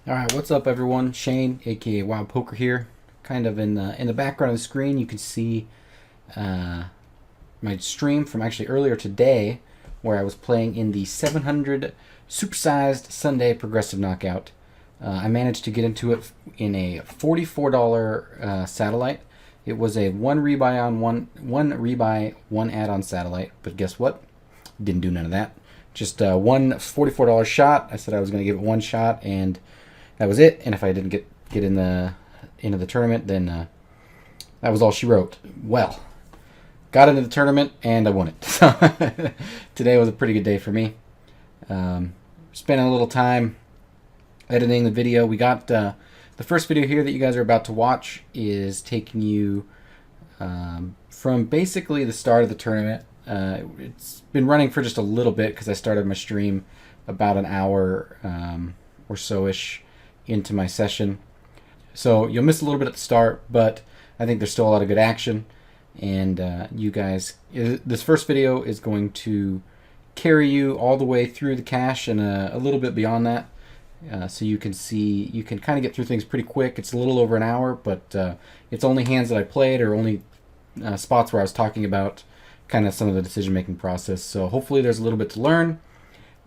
All right, what's up, everyone? Shane, aka Wild Poker here. Kind of in the background of the screen, you can see uh, my stream from actually earlier today, where I was playing in the 700 supersized Sunday progressive knockout. I managed to get into it in a $44 satellite. It was a one rebuy on one rebuy, one add-on satellite. But guess what? Didn't do none of that. Just one $44 shot. I said I was going to give it one shot, and that was it. And if I didn't get in the into the tournament, then that was all she wrote. Well, got into the tournament and I won it. So today was a pretty good day for me. Spending a little time editing the video. We got the first video here that you guys are about to watch is taking you from basically the start of the tournament. It's been running for just a little bit because I started my stream about an hour or so-ish into my session. So you'll miss a little bit at the start, but I think there's still a lot of good action. And you guys, this first video is going to carry you all the way through the cash and a little bit beyond that. So you can see, you can kind of get through things pretty quick. It's a little over an hour, but it's only hands that I played or only spots where I was talking about kind of some of the decision-making process. So hopefully there's a little bit to learn,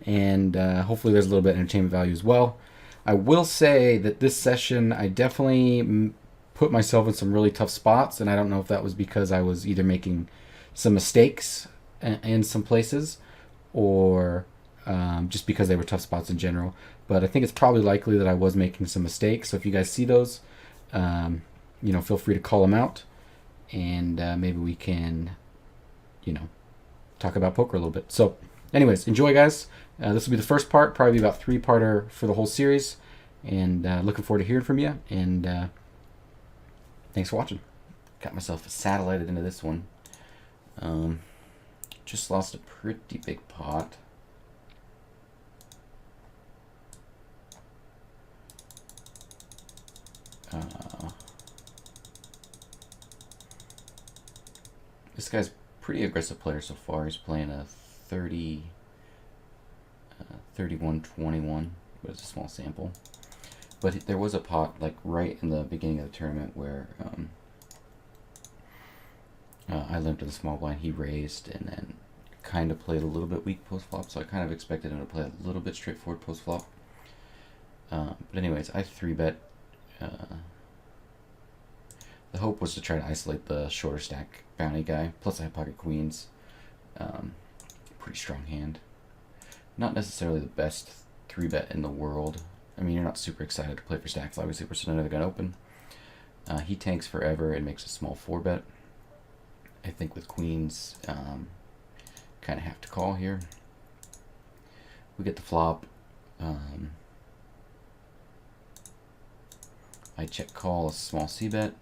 and hopefully there's a little bit of entertainment value as well. I will say that this session, I definitely put myself in some really tough spots, and I don't know if that was because I was either making some mistakes in some places or just because they were tough spots in general. But I think it's probably likely that I was making some mistakes. So if you guys see those, feel free to call them out, and maybe we can, talk about poker a little bit. So anyways, enjoy, guys. This will be the first part, probably about three-parter for the whole series. And looking forward to hearing from you. And thanks for watching. Got myself satellited into this one. Just lost a pretty big pot. This guy's a pretty aggressive player so far. He's playing a 31-21, but it's a small sample. But there was a pot like right in the beginning of the tournament where I limped to the small blind. He raised and then kind of played a little bit weak post flop, so I kind of expected him to play a little bit straightforward post flop. But anyways, I 3-bet. The hope was to try to isolate the shorter stack bounty guy. Plus I have pocket queens. Pretty strong hand. Not necessarily the best 3-bet in the world. I mean, you're not super excited to play for stacks. Obviously, we're sitting another gun open. He tanks forever and makes a small 4-bet. I think with queens, kind of have to call here. We get the flop. I check call a small c-bet.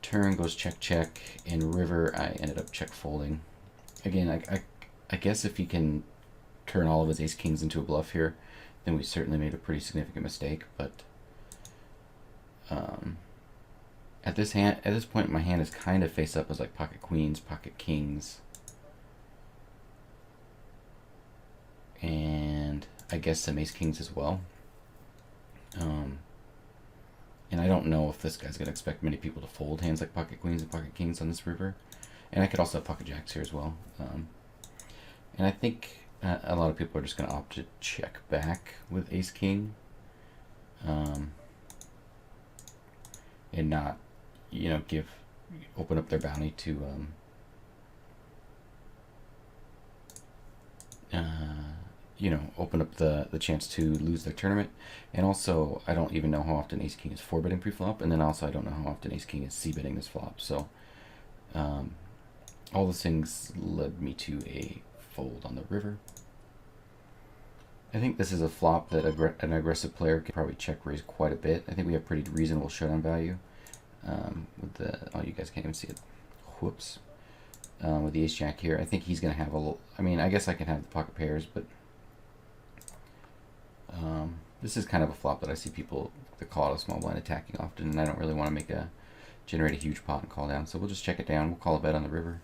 Turn goes check check. In river, I ended up check folding. Again, I guess if he can turn all of his ace kings into a bluff here, then we certainly made a pretty significant mistake. But at this point, my hand is kind of face up as like pocket queens, pocket kings, and I guess some ace kings as well. And I don't know if this guy's gonna expect many people to fold hands like pocket queens and pocket kings on this river. And I could also have pocket jacks here as well. And I think a lot of people are just going to opt to check back with ace king. And not, open up their bounty to, open up the chance to lose their tournament. And also, I don't even know how often ace king is 4-betting pre-flop. And then also, I don't know how often ace king is c-betting this flop. So, all those things led me to a fold on the river. I think this is a flop that an aggressive player could probably check raise quite a bit. I think we have pretty reasonable showdown value. With the, oh, you guys can't even see it. Whoops. With the ace jack here, I think he's going to have a little, I mean, I guess I can have the pocket pairs, but this is kind of a flop that I see people that call it a small blind attacking often, and I don't really want to generate a huge pot and call down. So we'll just check it down. We'll call a bet on the river.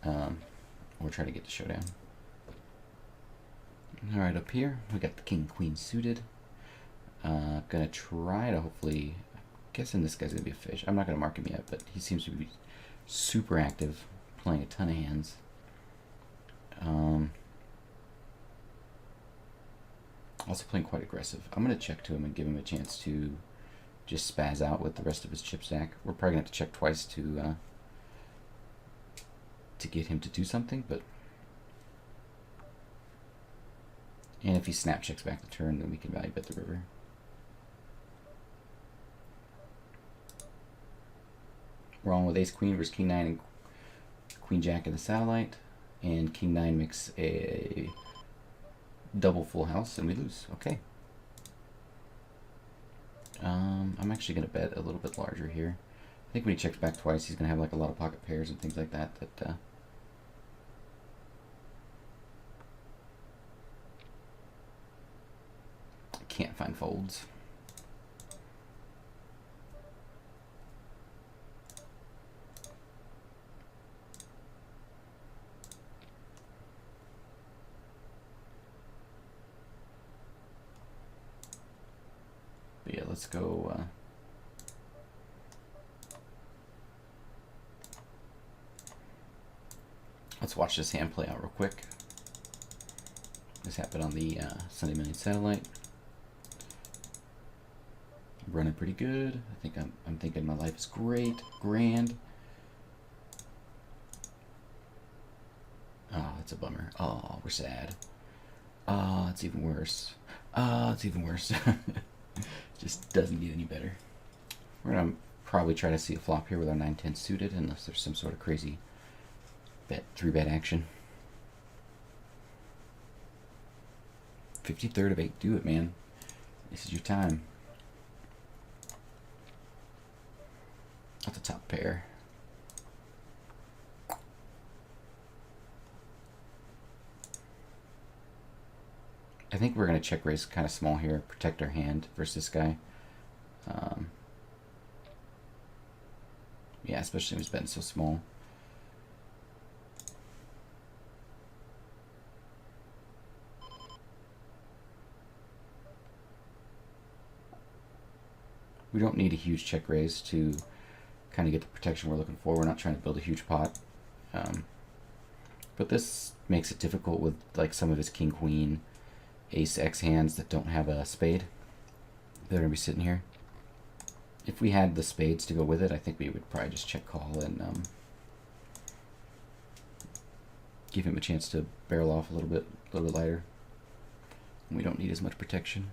Or try to get to showdown. Alright, up here, we got the king queen suited. Gonna try to hopefully, I'm guessing this guy's gonna be a fish. I'm not gonna mark him yet, but he seems to be super active, playing a ton of hands. Also playing quite aggressive. I'm gonna check to him and give him a chance to just spaz out with the rest of his chip stack. We're probably gonna have to check twice to get him to do something, but and if he snap checks back the turn, then we can value bet the river. We're on with ace queen versus king 9 and queen jack in the satellite, and king 9 makes a double full house and we lose. Okay. I'm actually going to bet a little bit larger here. I think when he checks back twice, he's going to have like a lot of pocket pairs and things like that can't find folds. But yeah, let's go. Let's watch this hand play out real quick. This happened on the Sunday Million satellite. Running pretty good. I think I'm thinking my life is great, grand. Oh, that's a bummer. Oh, we're sad. Oh, it's even worse. Oh, it's even worse. Just doesn't get any better. We're gonna probably try to see a flop here with our 9-10 suited, unless there's some sort of crazy bet 3-bet action. 53rd of 8. Do it, man. This is your time. That's a top pair. I think we're going to check raise kind of small here, protect our hand versus this guy. Yeah, especially when he's betting so small. We don't need a huge check raise to kind of get the protection we're looking for. We're not trying to build a huge pot. But this makes it difficult with like some of his king, queen, ace, x hands that don't have a spade. They're going to be sitting here. If we had the spades to go with it, I think we would probably just check call and give him a chance to barrel off a little bit lighter. We don't need as much protection.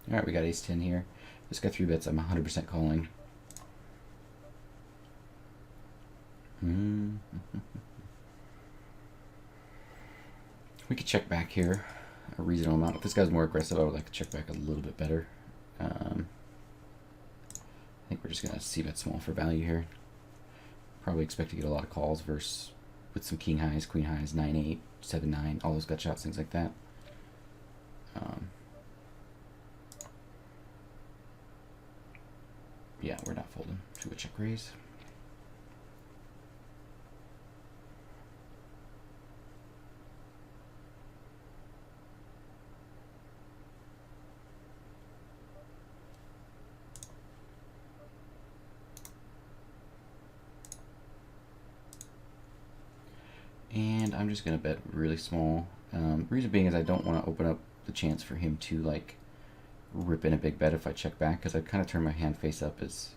All right, we got ace 10 here. This guy 3-bets. I'm 100% calling. We could check back here a reasonable amount. If this guy's more aggressive, I would like to check back a little bit better. I think we're just gonna c-bet small for value here. Probably expect to get a lot of calls versus with some king highs, queen highs, 9-8, 7-9, all those gut shots, things like that. Yeah, we're not folding to a check raise. And I'm just gonna bet really small. Reason being is I don't want to open up the chance for him to like rip in a big bet if I check back, because I kind of turn my hand face up as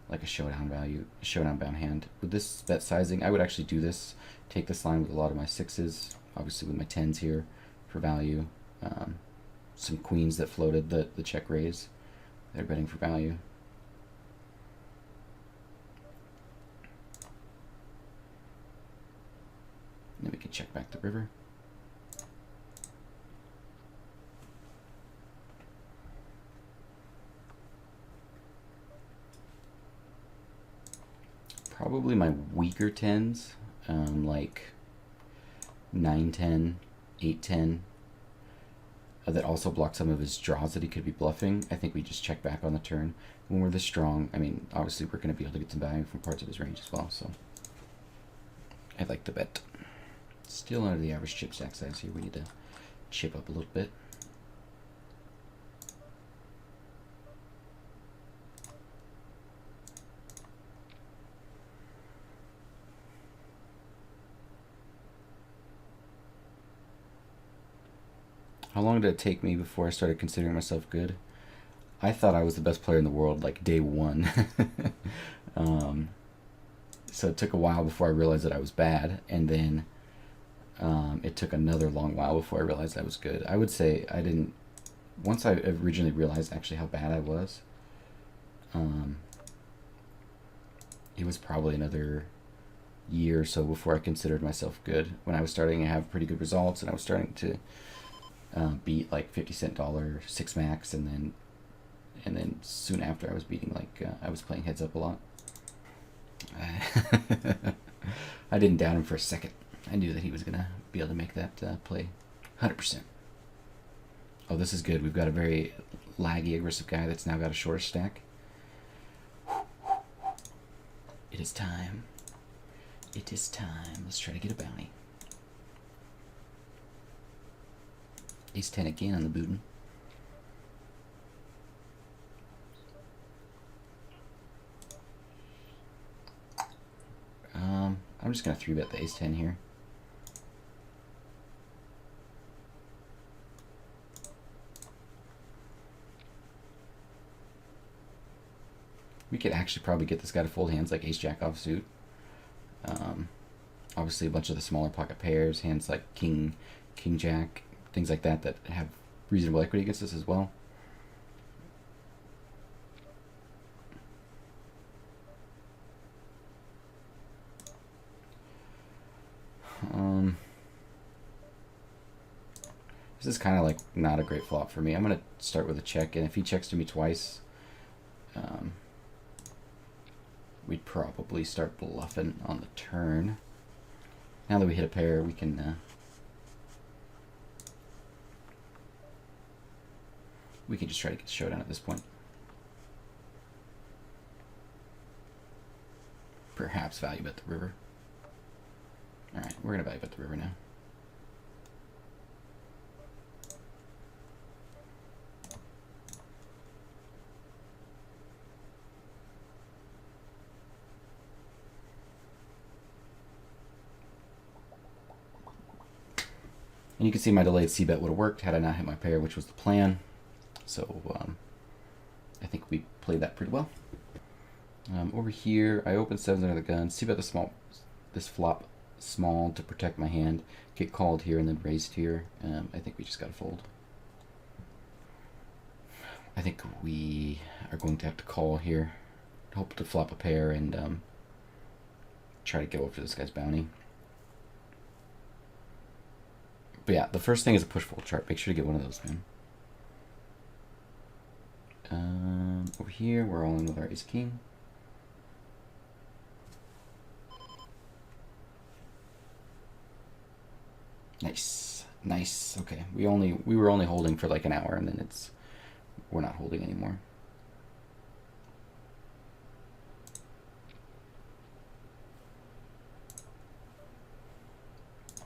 like a showdown value, showdown bound hand. With this bet sizing, I would actually do this, take this line with a lot of my 6s, obviously with my 10s here for value, some queens that floated the check raise, they're betting for value. Then we can check back the river. Probably my weaker 10s, like 9-10, 8-10, that also block some of his draws that he could be bluffing. I think we just check back on the turn. When we're this strong, I mean, obviously we're going to be able to get some value from parts of his range as well, so I like the bet. Still under the average chip stack size here. We need to chip up a little bit. How long did it take me before I started considering myself good? I thought I was the best player in the world like day one. So it took a while before I realized that I was bad, and then it took another long while before I realized I was good. I would say I didn't. Once I originally realized actually how bad I was, it was probably another year or so before I considered myself good. When I was starting to have pretty good results, and I was starting to beat like 50-cent dollar six max, and then soon after I was beating like I was playing heads up a lot. I didn't doubt him for a second. I knew that he was gonna be able to make that play 100%. Oh, this is good. We've got a very laggy, aggressive guy that's now got a shorter stack. It is time. It is time. Let's try to get a bounty. Ace 10 again on the bootin'. I'm just going to 3-bet the ace 10 here. We could actually probably get this guy to fold hands like ace jack offsuit. Obviously a bunch of the smaller pocket pairs, hands like king jack, things like that that have reasonable equity against us as well. This is kind of like not a great flop for me. I'm going to start with a check, and if he checks to me twice, we'd probably start bluffing on the turn. Now that we hit a pair, we can just try to get the showdown at this point. Perhaps value bet the river. All right, we're gonna value bet the river now. And you can see my delayed c-bet would have worked had I not hit my pair, which was the plan. So I think we played that pretty well. Over here, I open sevens under the gun, c-bet this flop small to protect my hand, get called here and then raised here. I think we just got to fold. I think we are going to have to call here, hope to flop a pair and try to go after this guy's bounty. But yeah, the first thing is a push-fold chart. Make sure to get one of those, man. Over here, we're all in with our ace-king. Nice, nice. Okay, we were only holding for like an hour, and then we're not holding anymore.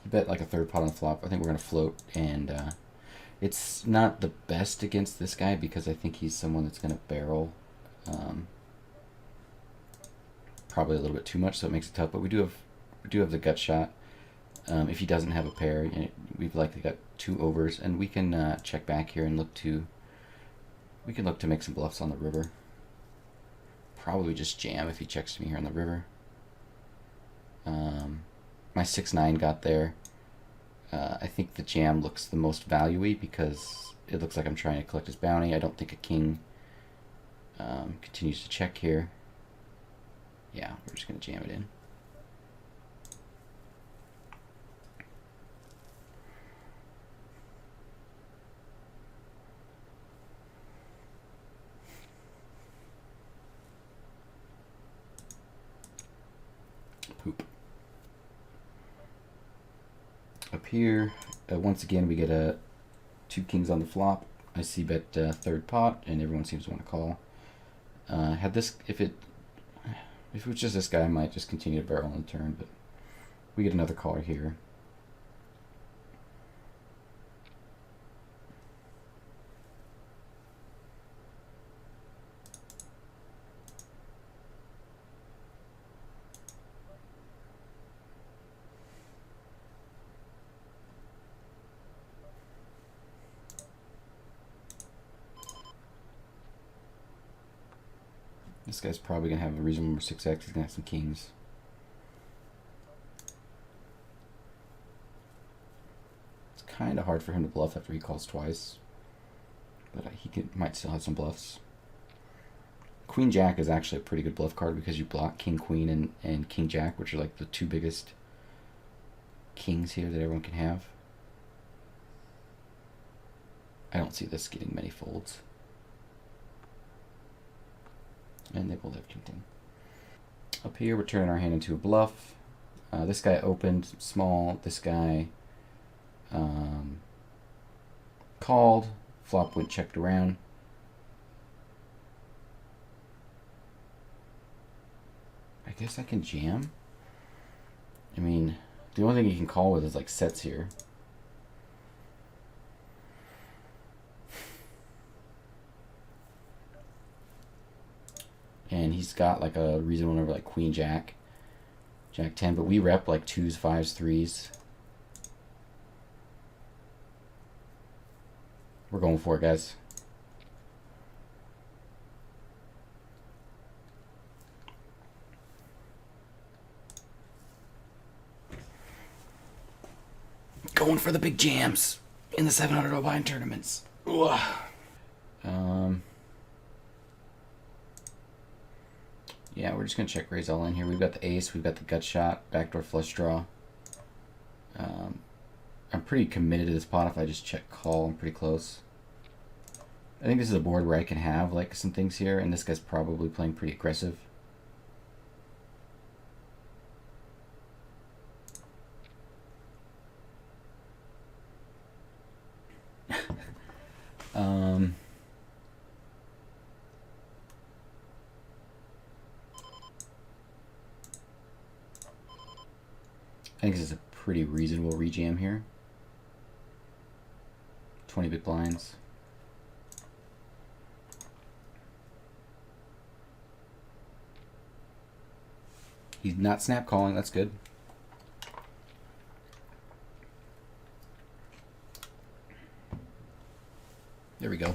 Bet like a third pot on the flop. I think we're gonna float, and it's not the best against this guy because I think he's someone that's gonna barrel probably a little bit too much, so it makes it tough. But we do have the gut shot. If he doesn't have a pair, we've likely got two overs, and we can check back here and look to make some bluffs on the river. Probably just jam if he checks to me here on the river. My 6-9 got there. I think the jam looks the most value-y because it looks like I'm trying to collect his bounty. I don't think a king continues to check here. Yeah, we're just going to jam it in. Poop. Up here, once again, we get two kings on the flop. I see bet third pot, and everyone seems to want to call. If it was just this guy, I might just continue to barrel on the turn, but we get another caller here. This guy's probably going to have a reasonable number 6x. He's going to have some kings. It's kind of hard for him to bluff after he calls twice. But might still have some bluffs. Queen Jack is actually a pretty good bluff card because you block King Queen and King Jack, which are like the two biggest kings here that everyone can have. I don't see this getting many folds. And they both have King 10. Up here, we're turning our hand into a bluff. This guy opened small. This guy called. Flop went checked around. I guess I can jam. I mean, the only thing you can call with is like sets here. And he's got like a reasonable number like Queen Jack, Jack 10, but we rep like 2s, 5s, 3s. We're going for it, guys. Going for the big jams in the 700 O'Bine tournaments. Ugh. Yeah, we're just going to check raise all in here. We've got the ace, we've got the gut shot, backdoor flush draw. I'm pretty committed to this pot. If I just check call, I'm pretty close. I think this is a board where I can have like some things here, and this guy's probably playing pretty aggressive. I think this is a pretty reasonable rejam here. 20 big blinds. He's not snap calling, that's good. There we go.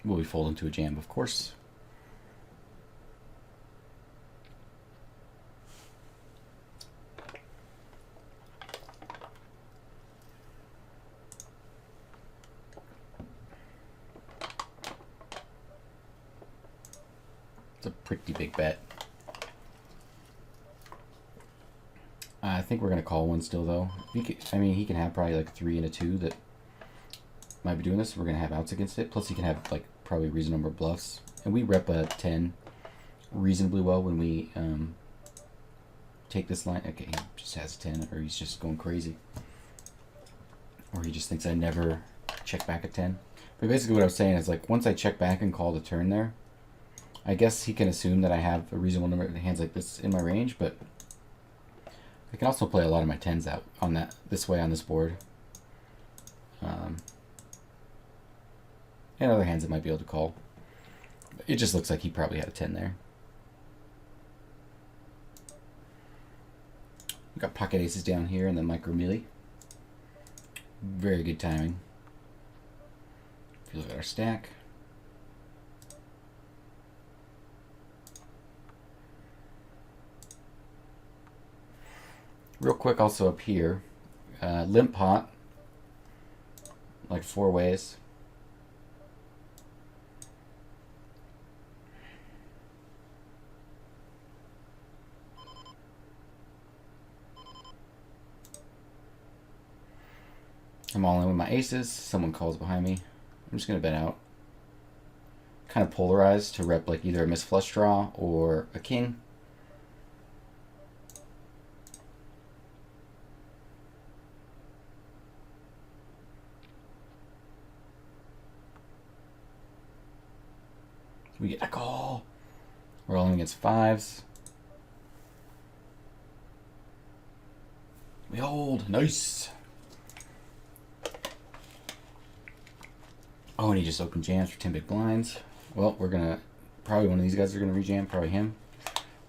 Will we fold into a jam? Of course. It's a pretty big bet. I think we're going to call one still, though. He can have probably like a 3 and a 2 that might be doing this. We're going to have outs against it. Plus, he can have like probably a reasonable number of bluffs. And we rep a 10 reasonably well when we take this line. Okay, he just has a 10, or he's just going crazy. Or he just thinks I never check back a 10. But basically what I was saying is, like, once I check back and call the turn there, I guess he can assume that I have a reasonable number of hands like this in my range, but I can also play a lot of my 10s out on this way on this board. And other hands that might be able to call. It just looks like he probably had a 10 there. We've got pocket aces down here and then micro melee. Very good timing. If you look at our stack. Real quick also up here, limp pot, like 4 ways. I'm all in with my aces. Someone calls behind me. I'm just going to bet out. Kind of polarized to rep like either a missed flush draw or a king. We get a call. Rolling against 5s. We hold. Nice. Oh, and he just opened jams for 10 big blinds. Well, we're going to Probably one of these guys are going to rejam. Probably him.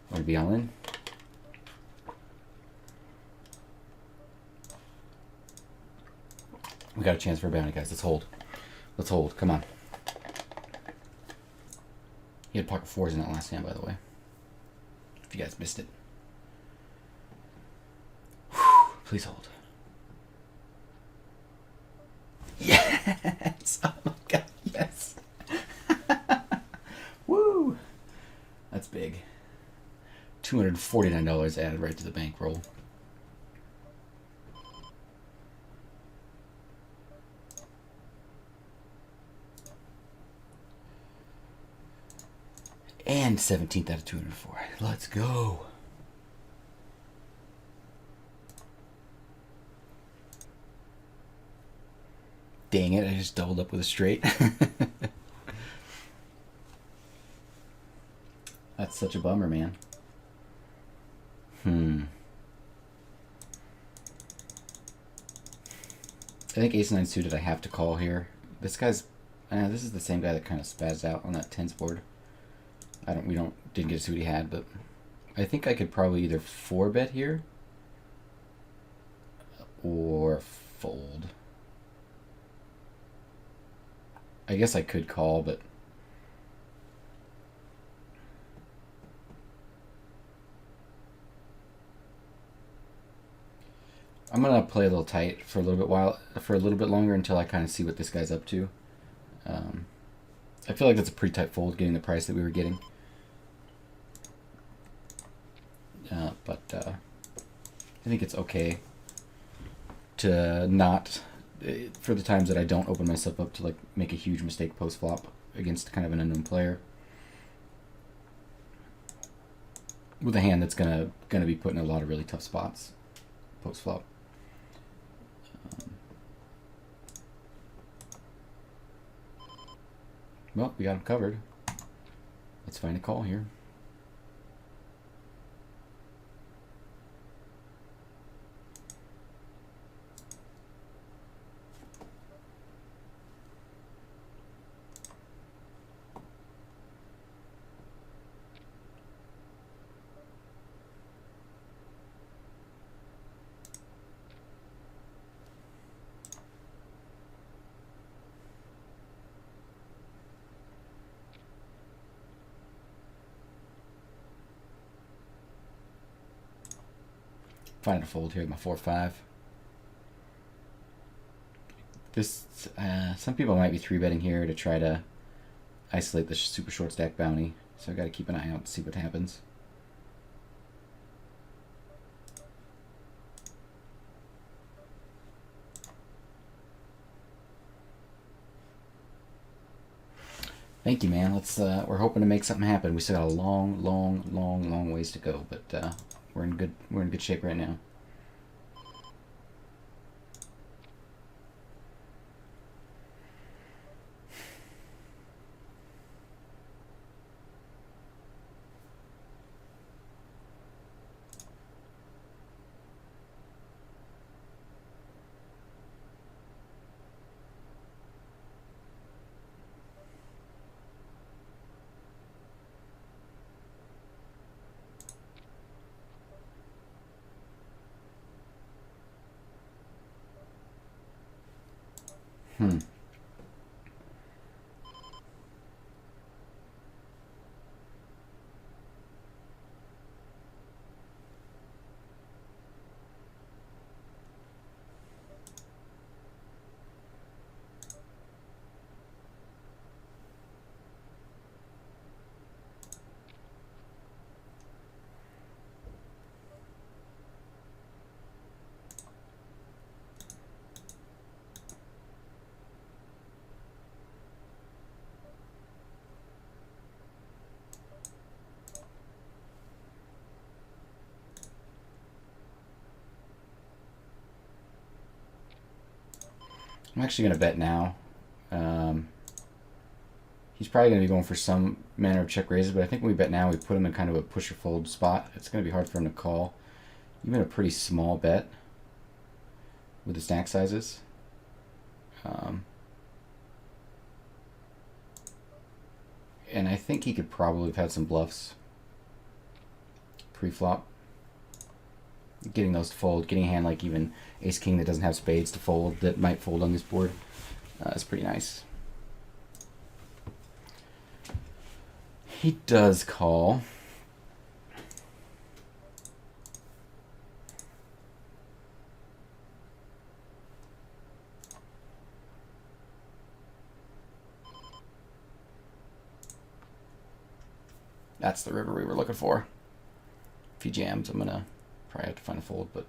We're going to be all in. We got a chance for a bounty, guys. Let's hold. Let's hold. Come on. He had pocket fours in that last hand, by the way. If you guys missed it. Whew, please hold. Yes! Oh my god, yes! Woo! That's big. $249 added right to the bankroll. And 17th out of 204. Let's go. Dang it, I just doubled up with a straight. That's such a bummer, man. I think ace-9 suited I have to call here. This guy's... this is the same guy that kind of spazzed out on that tens board. Didn't get to see what he had, but I think I could probably either 4-bet here or fold. I guess I could call, but I'm gonna play a little tight for a little bit longer until I kind of see what this guy's up to. I feel like that's a pretty tight fold, getting the price that we were getting. But I think it's okay to not, for the times that I don't open myself up to like make a huge mistake post flop against kind of an unknown player with a hand that's gonna be put in a lot of really tough spots post flop. Well, we got him covered. Let's find a call here. Finding a fold here with my 4-5. This some people might be 3-betting here to try to isolate the super short stack bounty, so I got to keep an eye out to see what happens. Thank you, man. We're hoping to make something happen. We still got a long ways to go, but we're in good shape right now. I'm actually going to bet now. He's probably going to be going for some manner of check raises, but I think when we bet now, we put him in kind of a push or fold spot. It's going to be hard for him to call. Even a pretty small bet with the stack sizes. And I think he could probably have had some bluffs pre-flop. Getting those to fold, getting a hand like even ace-king that doesn't have spades to fold, that might fold on this board, is pretty nice. He does call. That's the river we were looking for. If he jams, I'm gonna probably have to find a fold, but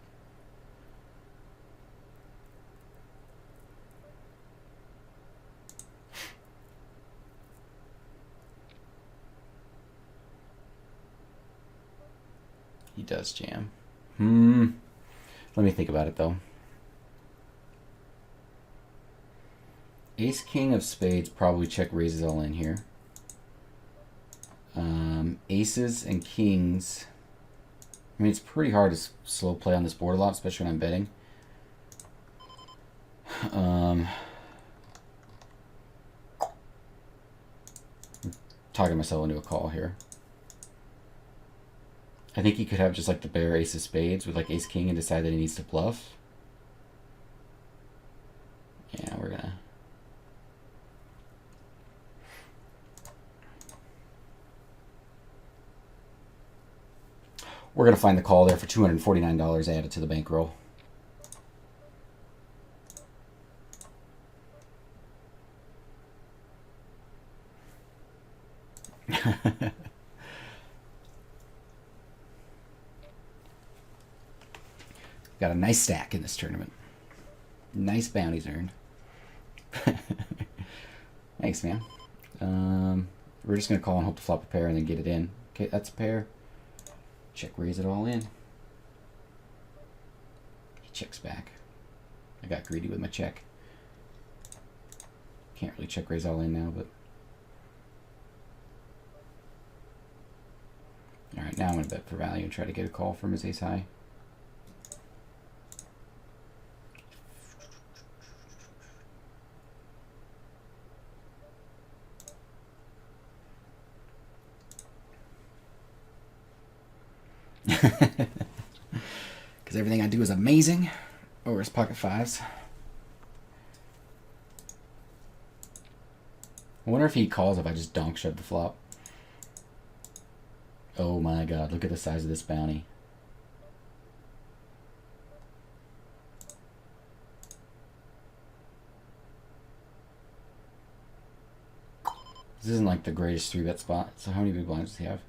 he does jam. Let me think about it though. Ace king of spades probably check raises all in here. Aces and kings. I mean, it's pretty hard to slow play on this board a lot, especially when I'm betting. Talking myself into a call here. I think he could have just like the bare ace of spades with like ace king and decide that he needs to bluff. Yeah, we're gonna find the call there for $249 added to the bankroll. Got a nice stack in this tournament. Nice bounties earned. Thanks, man. We're just gonna call and hope to flop a pair and then get it in. Okay, that's a pair. Check raise it all in. He checks back. I got greedy with my check. Can't really check raise all in now, but all right, now I'm gonna bet for value and try to get a call from his ace high. Because everything I do is amazing. Or his pocket fives. I wonder if he calls if I just donk shove the flop. Oh my god, look at the size of this bounty. This isn't like the greatest 3-bet spot. So how many big blinds does he have?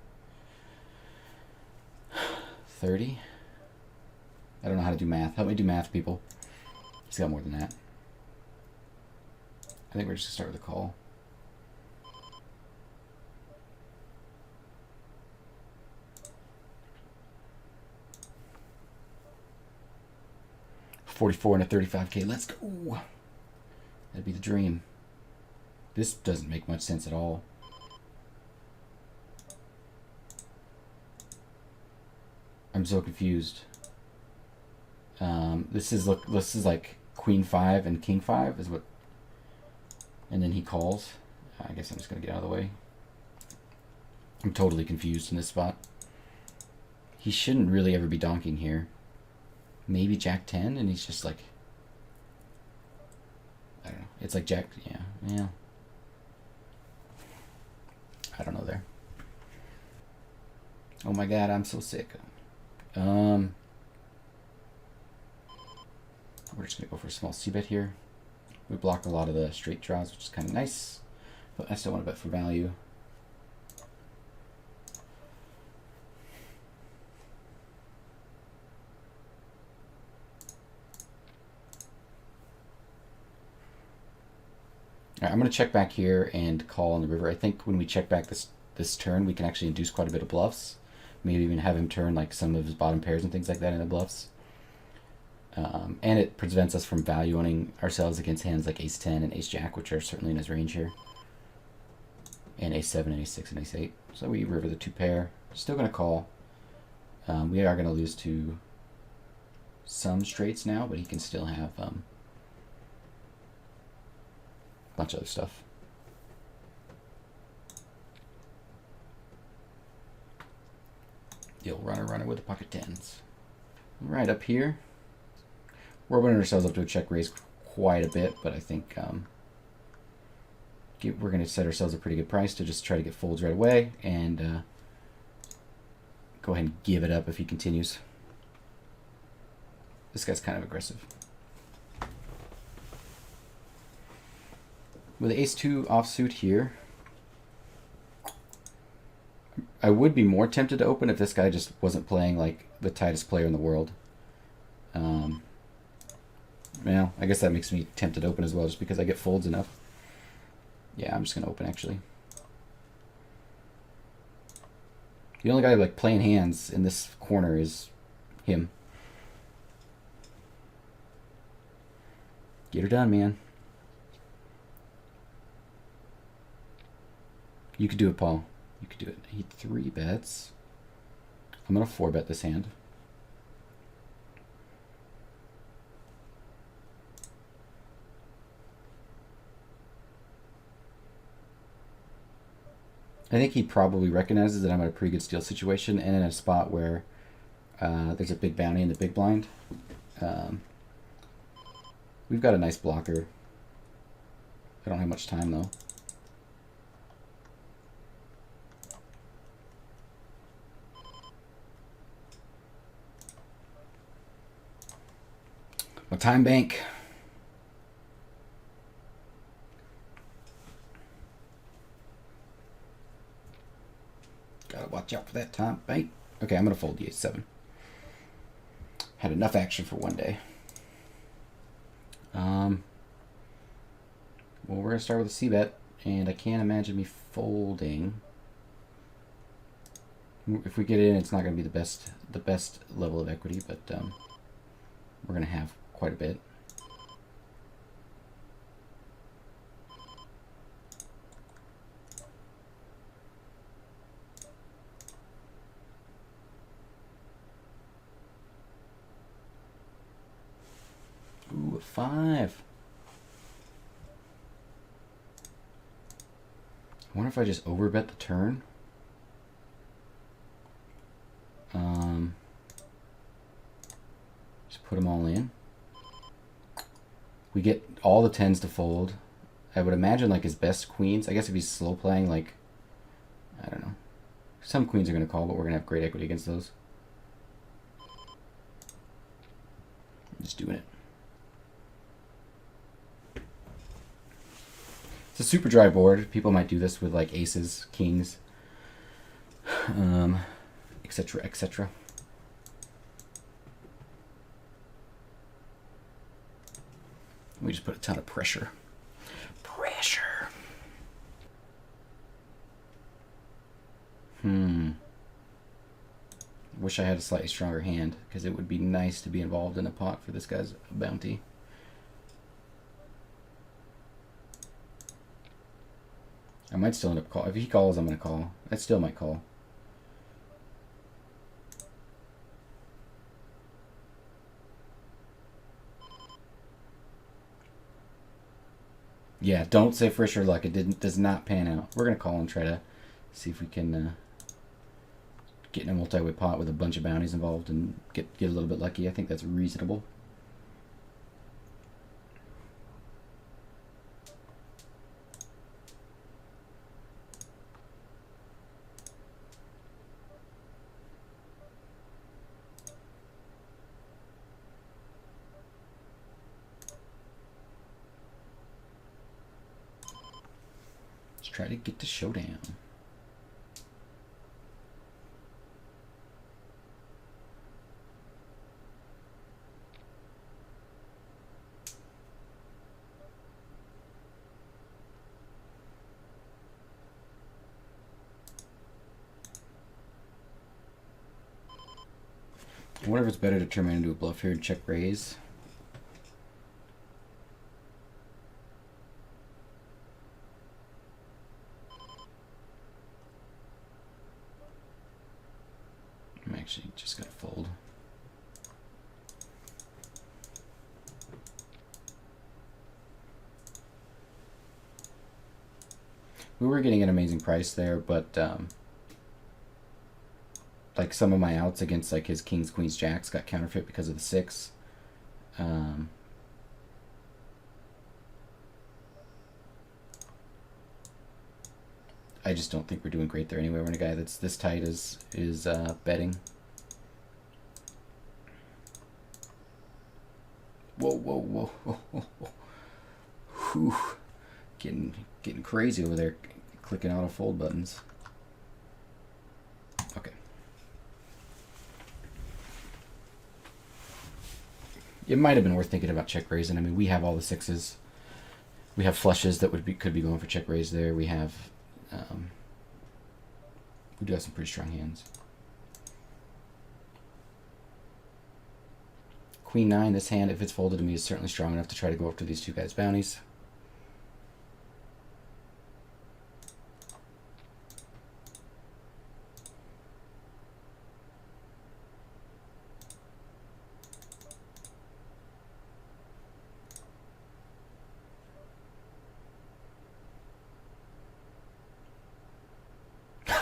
30? I don't know how to do math. Help me do math, people. He's got more than that. I think we're just going to start with a call. $44 and a 35K. Let's go. That'd be the dream. This doesn't make much sense at all. I'm so confused. This is like Queen 5 and King 5 is what, and then he calls. I guess I'm just gonna get out of the way. I'm totally confused in this spot. He shouldn't really ever be donking here. Maybe Jack 10, and he's just like, I don't know. It's like Jack, yeah. I don't know there. Oh my god, I'm so sick. We're just gonna go for a small c-bet here. We block a lot of the straight draws, which is kind of nice, but I still want to bet for value. All right, I'm gonna check back here and call on the river. I think when we check back this turn, we can actually induce quite a bit of bluffs. Maybe even have him turn like some of his bottom pairs and things like that into bluffs. And it prevents us from valuing ourselves against hands like ace 10 and ace jack, which are certainly in his range here. And ace 7 and ace 6 and ace 8. So we river the 2 pair. Still going to call. We are going to lose to some straights now, but he can still have a bunch of other stuff. You'll runner with the pocket tens. Right up here, we're opening ourselves up to a check raise quite a bit, but I think we're going to set ourselves a pretty good price to just try to get folds right away and go ahead and give it up if he continues. This guy's kind of aggressive. With the ace-2 offsuit here, I would be more tempted to open if this guy just wasn't playing like the tightest player in the world. Well, I guess that makes me tempted to open as well, just because I get folds enough. Yeah, I'm just gonna open actually. The only guy like playing hands in this corner is him. Get her done, man. You could do it, Paul. You could do it. He 3 bets. I'm gonna 4 bet this hand. I think he probably recognizes that I'm in a pretty good steal situation and in a spot where there's a big bounty in the big blind. We've got a nice blocker. I don't have much time though. My time bank. Gotta watch out for that time bank. Okay, I'm gonna fold the ace-7. Had enough action for one day. Well, we're gonna start with a C-bet, and I can't imagine me folding. If we get in, it's not gonna be the best level of equity, but we're gonna have quite a bit. Ooh, a 5. I wonder if I just overbet the turn. Just put them all in. We get all the 10s to fold. I would imagine like his best queens. I guess if he's slow playing, like, I don't know. Some queens are going to call, but we're going to have great equity against those. Just doing it. It's a super dry board. People might do this with like aces, kings, etc., etc. We just put a ton of pressure. Pressure. Wish I had a slightly stronger hand, because it would be nice to be involved in a pot for this guy's bounty. I might still end up calling. If he calls, I'm going to call. I still might call. Yeah, don't say for sure luck. It does not pan out. We're going to call and try to see if we can get in a multi-way pot with a bunch of bounties involved and get a little bit lucky. I think that's reasonable. Try to get to showdown. I wonder if it's better to turn mine into a bluff here and check raise. I'm actually just gonna fold. We were getting an amazing price there, but like some of my outs against like his kings, queens, jacks got counterfeit because of the 6. I just don't think we're doing great there anyway. When a guy that's this tight is betting. Whoa, whoa, whoa, whoa, whoa, whoa. Whew. Getting crazy over there, clicking auto fold buttons. Okay. It might have been worth thinking about check raising. I mean, we have all the 6s. We have flushes that could be going for check raise there. We have we do have some pretty strong hands. Queen 9, this hand, if it's folded to me, is certainly strong enough to try to go after these 2 guys' bounties.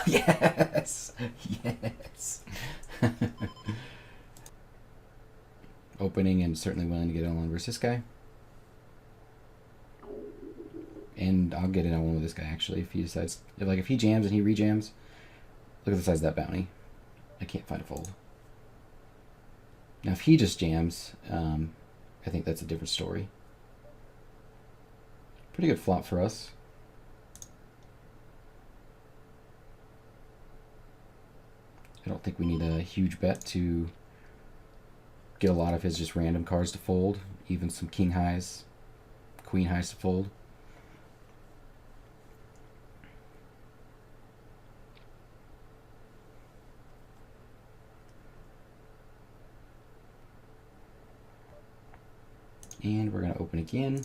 Yes! Yes! Opening and certainly willing to get on one versus this guy. And I'll get it on one with this guy, actually, if he decides... If he jams and he rejams, look at the size of that bounty. I can't find a fold. Now, if he just jams, I think that's a different story. Pretty good flop for us. I don't think we need a huge bet to get a lot of his just random cards to fold, even some king highs, queen highs to fold. And we're going to open again.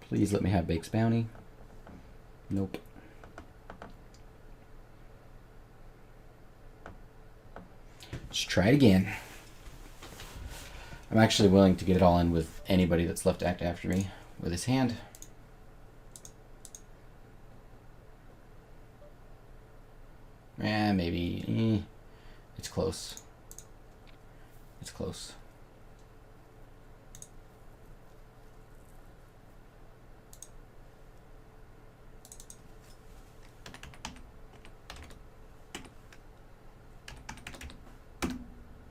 Please let me have Bake's bounty. Nope. Let's try it again. I'm actually willing to get it all in with anybody that's left to act after me with his hand. Yeah, maybe. It's close. It's close.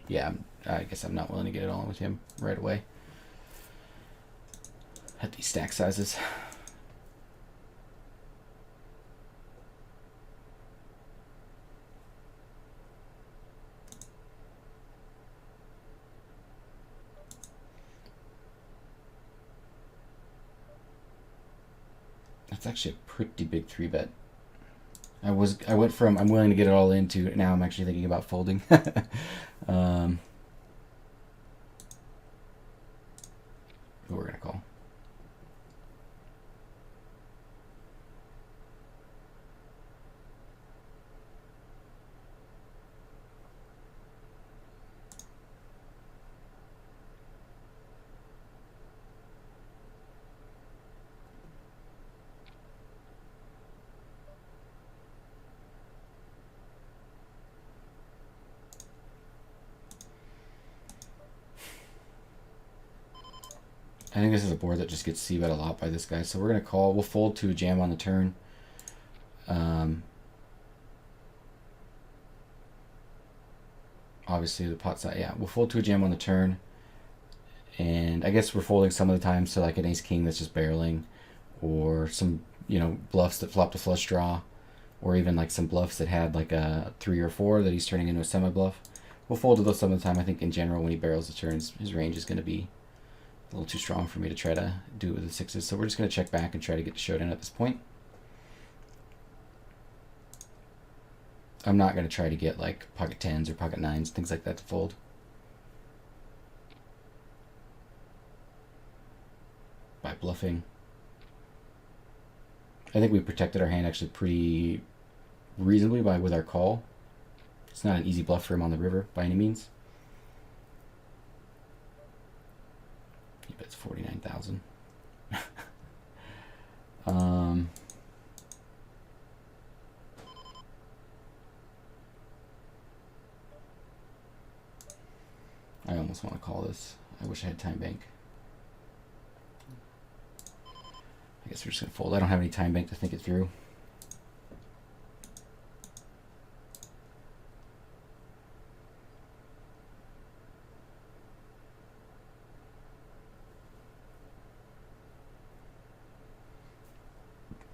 Yeah, I guess I'm not willing to get it all in with him right away at these stack sizes. That's actually a pretty big 3-bet. I went from I'm willing to get it all in to now I'm actually thinking about folding. Who we're gonna call? I think this is a board that just gets c-bet a lot by this guy, so we're going to call. We'll fold to a jam on the turn. Obviously, the pot size, yeah, we'll fold to a jam on the turn. And I guess we're folding some of the time, so like an ace-king that's just barreling, or some, bluffs that flop to flush draw, or even like some bluffs that had like a 3 or 4 that he's turning into a semi-bluff. We'll fold to those some of the time. I think in general, when he barrels the turns, his range is going to be a little too strong for me to try to do it with the 6s. So we're just going to check back and try to get the showdown at this point. I'm not going to try to get like pocket 10s or pocket 9s, things like that to fold. By bluffing. I think we protected our hand actually pretty reasonably with our call. It's not an easy bluff for him on the river by any means. It's 49,000. I almost want to call this. I wish I had time bank. I guess we're just gonna fold. I don't have any time bank to think it through.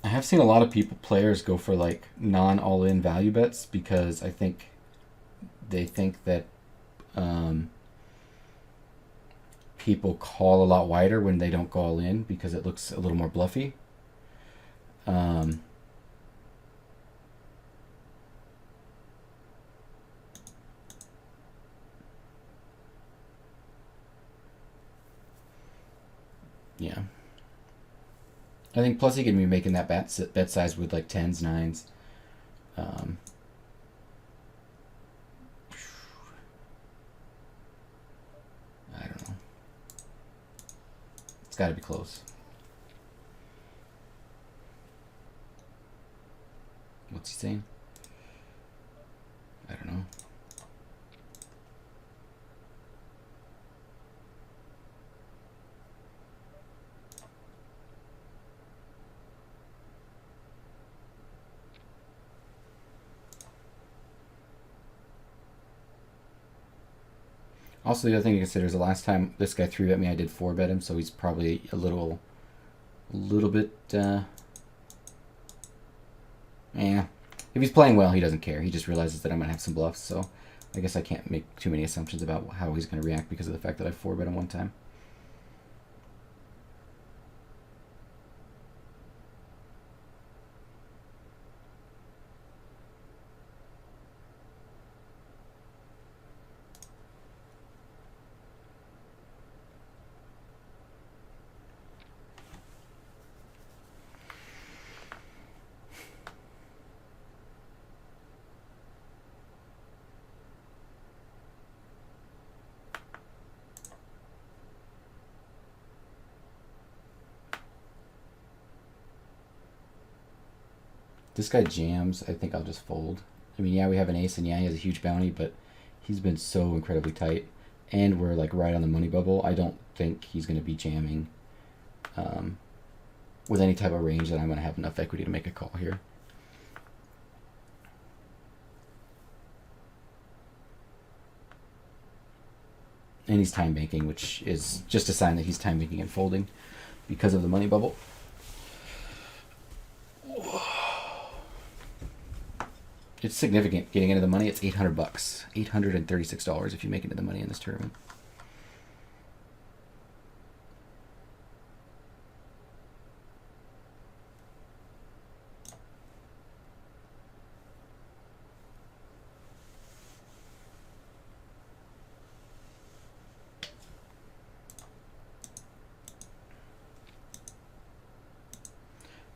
I have seen a lot of players go for like non-all-in value bets because I think they think that people call a lot wider when they don't go all in because it looks a little more bluffy. Yeah. I think plus he can be making that bet size with like 10s, 9s. I don't know. It's got to be close. What's he saying? I don't know. Also, the other thing to consider is the last time this guy 3-bet me, I did 4-bet him, so he's probably a little bit, yeah. If he's playing well, he doesn't care. He just realizes that I'm going to have some bluffs, so I guess I can't make too many assumptions about how he's going to react because of the fact that I 4-bet him one time. This guy jams. I think I'll just fold. I mean, yeah, we have an ace, and yeah, he has a huge bounty, but he's been so incredibly tight. And we're like right on the money bubble. I don't think he's going to be jamming with any type of range that I'm going to have enough equity to make a call here. And he's time banking, which is just a sign that he's time banking and folding because of the money bubble. It's significant getting into the money. It's $800, $836 if you make it into the money in this tournament.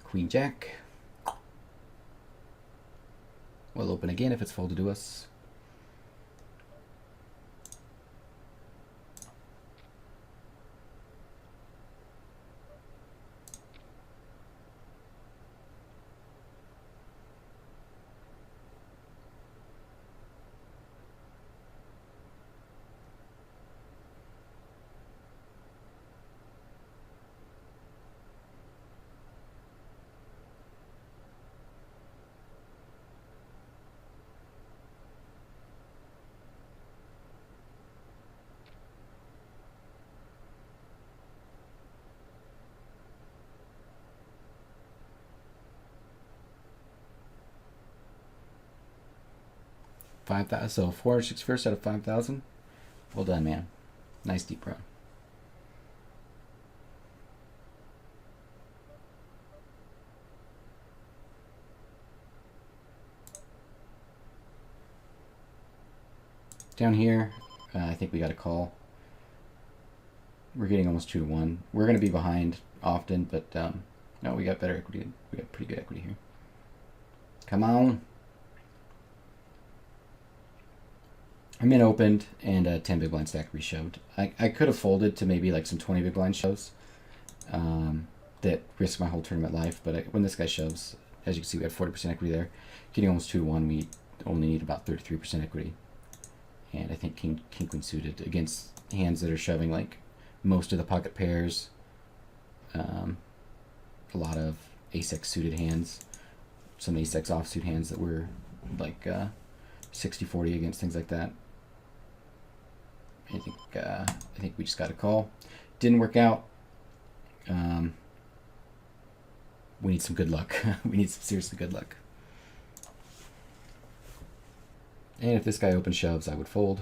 Queen Jack. We'll open again if it's folded to us. So 406 first out of 5,000. Well done, man. Nice deep run. Down here, I think we got a call. We're getting almost 2-1. We're going to be behind often, but no, we got better equity. We got pretty good equity here. Come on. I min opened and a 10 big blind stack reshoved. I could have folded to maybe like some 20 big blind shoves that risk my whole tournament life, but when this guy shoves, as you can see, we had 40% equity there. Getting almost 2-1, we only need about 33% equity. And I think king queen suited against hands that are shoving like most of the pocket pairs, a lot of ace-x suited hands, some ace-x offsuit hands that were like 60-40 against things like that. I think we just got a call. Didn't work out. We need some good luck. We need some seriously good luck. And if this guy open shoves, I would fold.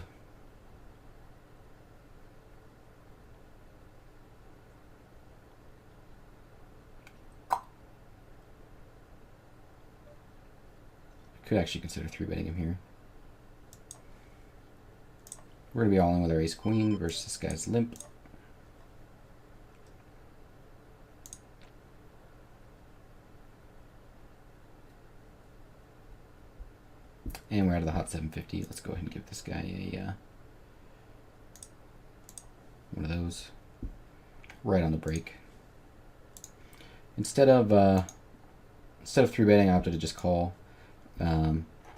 I could actually consider 3-betting him here. We're going to be all in with our ace queen versus this guy's limp. And we're out of the hot 750. Let's go ahead and give this guy a one of those right on the break. Instead of 3-betting, I opted to just call.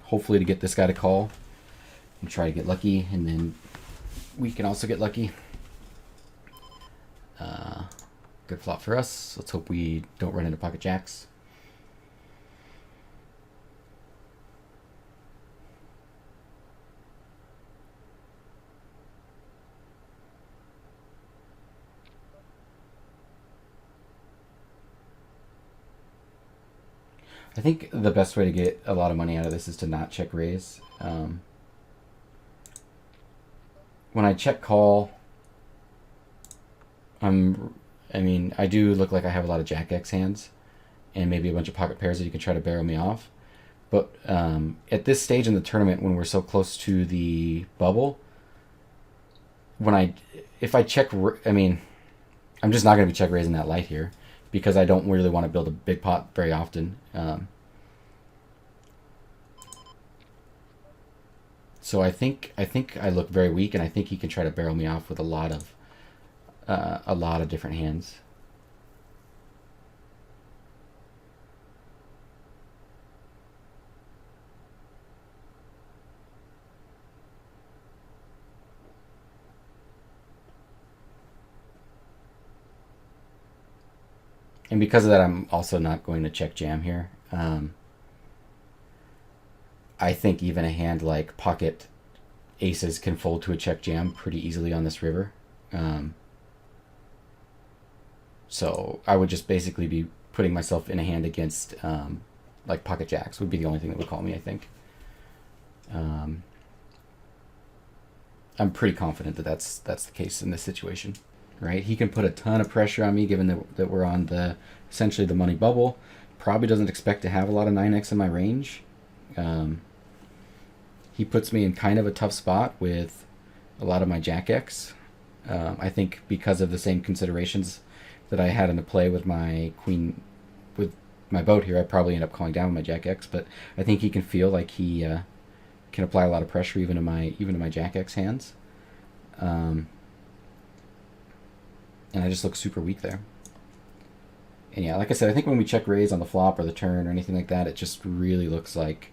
Hopefully to get this guy to call and try to get lucky, and then we can also get lucky. Good flop for us. Let's hope we don't run into pocket jacks. I think the best way to get a lot of money out of this is to not check raise. When I check call, I do look like I have a lot of jack X hands and maybe a bunch of pocket pairs that you can try to barrel me off. But at this stage in the tournament, when we're so close to the bubble, if I check, I'm just not going to be check raising that light here, because I don't really want to build a big pot very often. So I think I look very weak, and I think he can try to barrel me off with a lot of different hands. And because of that, I'm also not going to check jam here. I think even a hand like pocket aces can fold to a check jam pretty easily on this river. So I would just basically be putting myself in a hand against like pocket jacks would be the only thing that would call me, I think. I'm pretty confident that that's the case in this situation. Right, he can put a ton of pressure on me, given that we're on essentially the money bubble. Probably doesn't expect to have a lot of 9x in my range. He puts me in kind of a tough spot with a lot of my jack X. I think because of the same considerations that I had into play with my queen, with my boat here, I probably end up calling down with my jack X. But I think he can feel like he can apply a lot of pressure even to my jack X hands. And I just look super weak there. And yeah, like I said, I think when we check raise on the flop or the turn or anything like that, it just really looks like